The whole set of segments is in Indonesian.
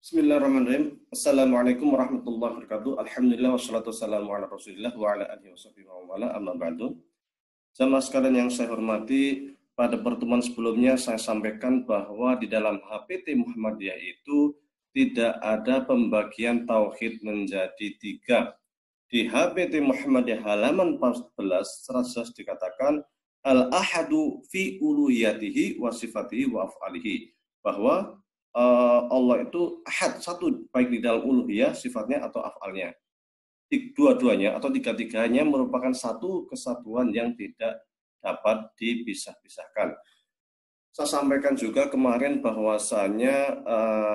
Bismillahirrahmanirrahim. Assalamualaikum warahmatullahi wabarakatuh. Alhamdulillah wassalatu wassalamu ala Rasulillah wa ala alihi washabihi wa wala amma ba'du. Jamaah sekalian yang saya hormati, pada pertemuan sebelumnya saya sampaikan bahwa di dalam HPT Muhammadiyah itu tidak ada pembagian tauhid menjadi tiga. Di HPT Muhammadiyah halaman 14 dikatakan al-ahadu fi uluhiyatihi wa sifatihi wa af'alihi, bahwa Allah itu ahad, satu, baik di dalam uluhiyah sifatnya atau af'alnya. Dua-duanya atau tiga-tiganya merupakan satu kesatuan yang tidak dapat dipisah-pisahkan. Saya sampaikan juga kemarin bahwasanya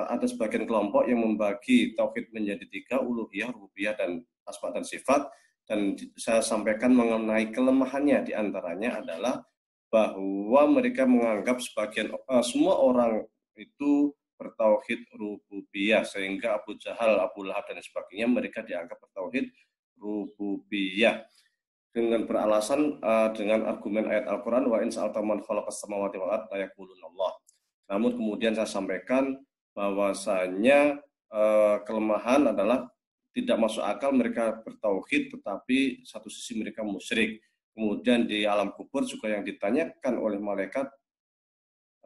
ada sebagian kelompok yang membagi tauhid menjadi tiga, uluhiyah, rububiyah, dan asma dan sifat. Dan saya sampaikan mengenai kelemahannya, diantaranya adalah bahwa mereka menganggap semua orang itu bertauhid rububiyah, sehingga Abu Jahal, Abu Lahab, dan sebagainya mereka dianggap bertauhid rububiyah dengan beralasan dengan argumen ayat Al-Quran wa in sa'alta man khalaqas samawati wal ardh la yaquluna Allah. Namun kemudian saya sampaikan bahwasanya kelemahan adalah tidak masuk akal mereka bertauhid tetapi satu sisi mereka musyrik. Kemudian di alam kubur juga yang ditanyakan oleh malaikat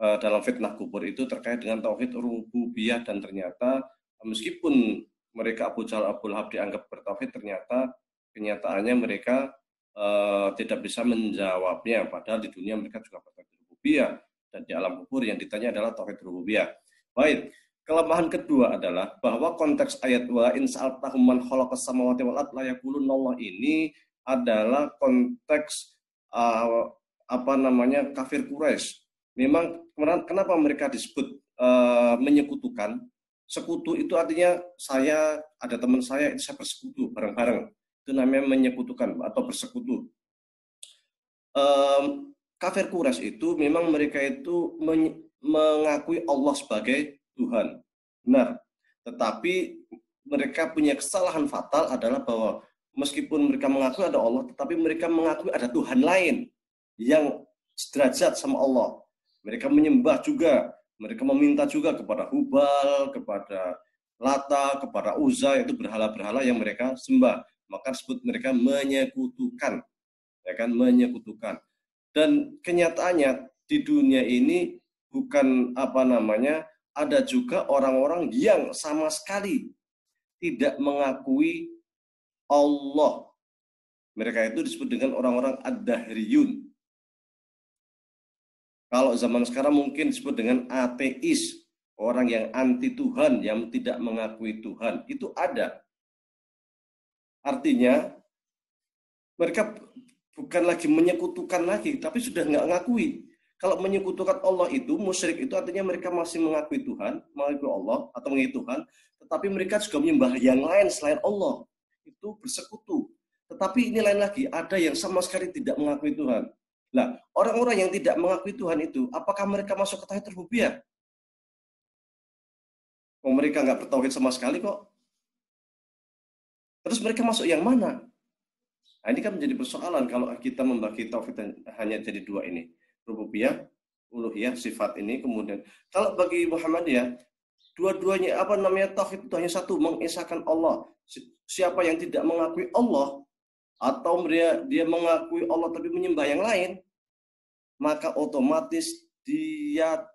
dalam fitnah kubur itu terkait dengan tauhid rububiyah, dan ternyata meskipun mereka Abu Jahal, Abu Lahab dianggap bertauhid, ternyata kenyataannya mereka tidak bisa menjawabnya, padahal di dunia mereka juga bertauhid rububiyah dan di alam kubur yang ditanya adalah tauhid rububiyah. Baik, kelemahan kedua adalah bahwa konteks ayat wa in sa'altahum man khalaqas samawati wal ardh la yaquluna Allah ini adalah konteks kafir Quraisy. Memang kenapa mereka disebut menyekutukan? Sekutu itu artinya saya ada teman saya itu saya bersekutu bareng-bareng, itu namanya menyekutukan atau bersekutu. Kafir Quraisy itu memang mereka itu mengakui Allah sebagai Tuhan, benar. Tetapi mereka punya kesalahan fatal adalah bahwa meskipun mereka mengakui ada Allah, tetapi mereka mengakui ada Tuhan lain yang sederajat sama Allah. Mereka menyembah juga, mereka meminta juga kepada Hubal, kepada Lata, kepada Uzza, yaitu berhala-berhala yang mereka sembah. Maka disebut mereka menyekutukan, ya kan, menyekutukan. Dan kenyataannya di dunia ini bukan ada juga orang-orang yang sama sekali tidak mengakui Allah. Mereka itu disebut dengan orang-orang ad-dahriyun. Kalau zaman sekarang mungkin disebut dengan ateis, orang yang anti Tuhan, yang tidak mengakui Tuhan, itu ada. Artinya mereka bukan lagi menyekutukan lagi, tapi sudah nggak ngakui. Kalau menyekutukan Allah itu, musyrik itu artinya mereka masih mengakui Tuhan, mengakui Allah atau mengakui Tuhan, tetapi mereka juga menyembah yang lain selain Allah. Itu bersekutu. Tetapi ini lain lagi, ada yang sama sekali tidak mengakui Tuhan. Nah, orang-orang yang tidak mengakui Tuhan itu, apakah mereka masuk ke tauhid rububiyah? Oh, mereka nggak bertauhid sama sekali kok. Terus mereka masuk yang mana? Nah, ini kan menjadi persoalan kalau kita membagi tauhid hanya jadi dua ini. Rububiyah, uluhiyah, sifat ini. Kemudian, kalau bagi Muhammadiyah, dua-duanya tauhid itu hanya satu, mengesahkan Allah. Siapa yang tidak mengakui Allah, atau dia mengakui Allah tapi menyembah yang lain, maka otomatis dia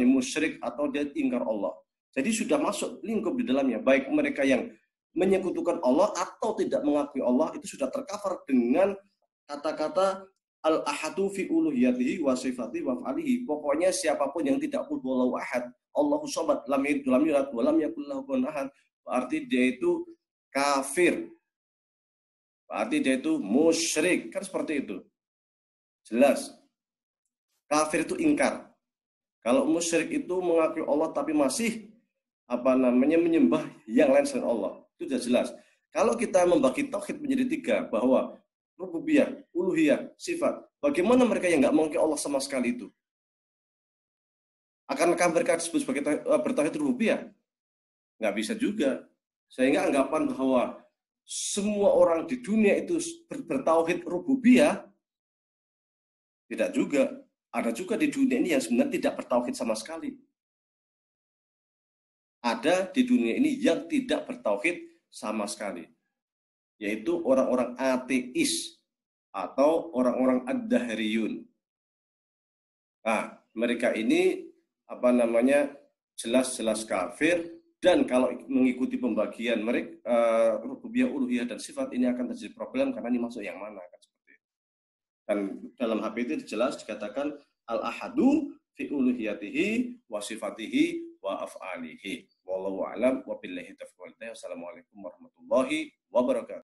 musyrik atau dia ingkar Allah. Jadi sudah masuk lingkup di dalamnya, baik mereka yang menyekutukan Allah atau tidak mengakui Allah, itu sudah tercover dengan kata-kata al-ahadu fi uluhiyatihi wa sifatihi wa af'alihi. Pokoknya siapapun yang tidak qul huwallahu ahad, Allahu samad, lam yalid wa lam yulad wa lam yakul lahu kufuwan ahad, berarti dia itu kafir. Berarti dia itu musyrik, kan seperti itu. Jelas. Kafir itu ingkar. Kalau musyrik itu mengakui Allah tapi masih menyembah yang lain selain Allah. Itu sudah jelas. Kalau kita membagi tauhid menjadi tiga, bahwa rububiyah, uluhiyah, sifat, bagaimana mereka yang nggak mengakui Allah sama sekali itu? Akankah mereka disebut sebagai bertauhid rububiyah? Nggak bisa juga. Sehingga anggapan bahwa semua orang di dunia itu bertauhid rububiyah, tidak juga. Ada juga di dunia ini yang sebenarnya tidak bertauhid sama sekali. ada di dunia ini yang tidak bertauhid sama sekali, yaitu orang-orang ateis atau orang-orang ad-dahriyun. Nah, mereka ini jelas-jelas kafir, dan kalau mengikuti pembagian mereka rububiyah, uluhiyah dan sifat, ini akan terjadi problem karena ini masuk yang mana kan seperti itu. Dan dalam HP itu jelas dikatakan al-ahadu fi uluhiyatihi wa sifatihi wa af'alihi. Wallahu a'lam wa billahi taufiq wal hidayah. Wassalamualaikum warahmatullahi wabarakatuh.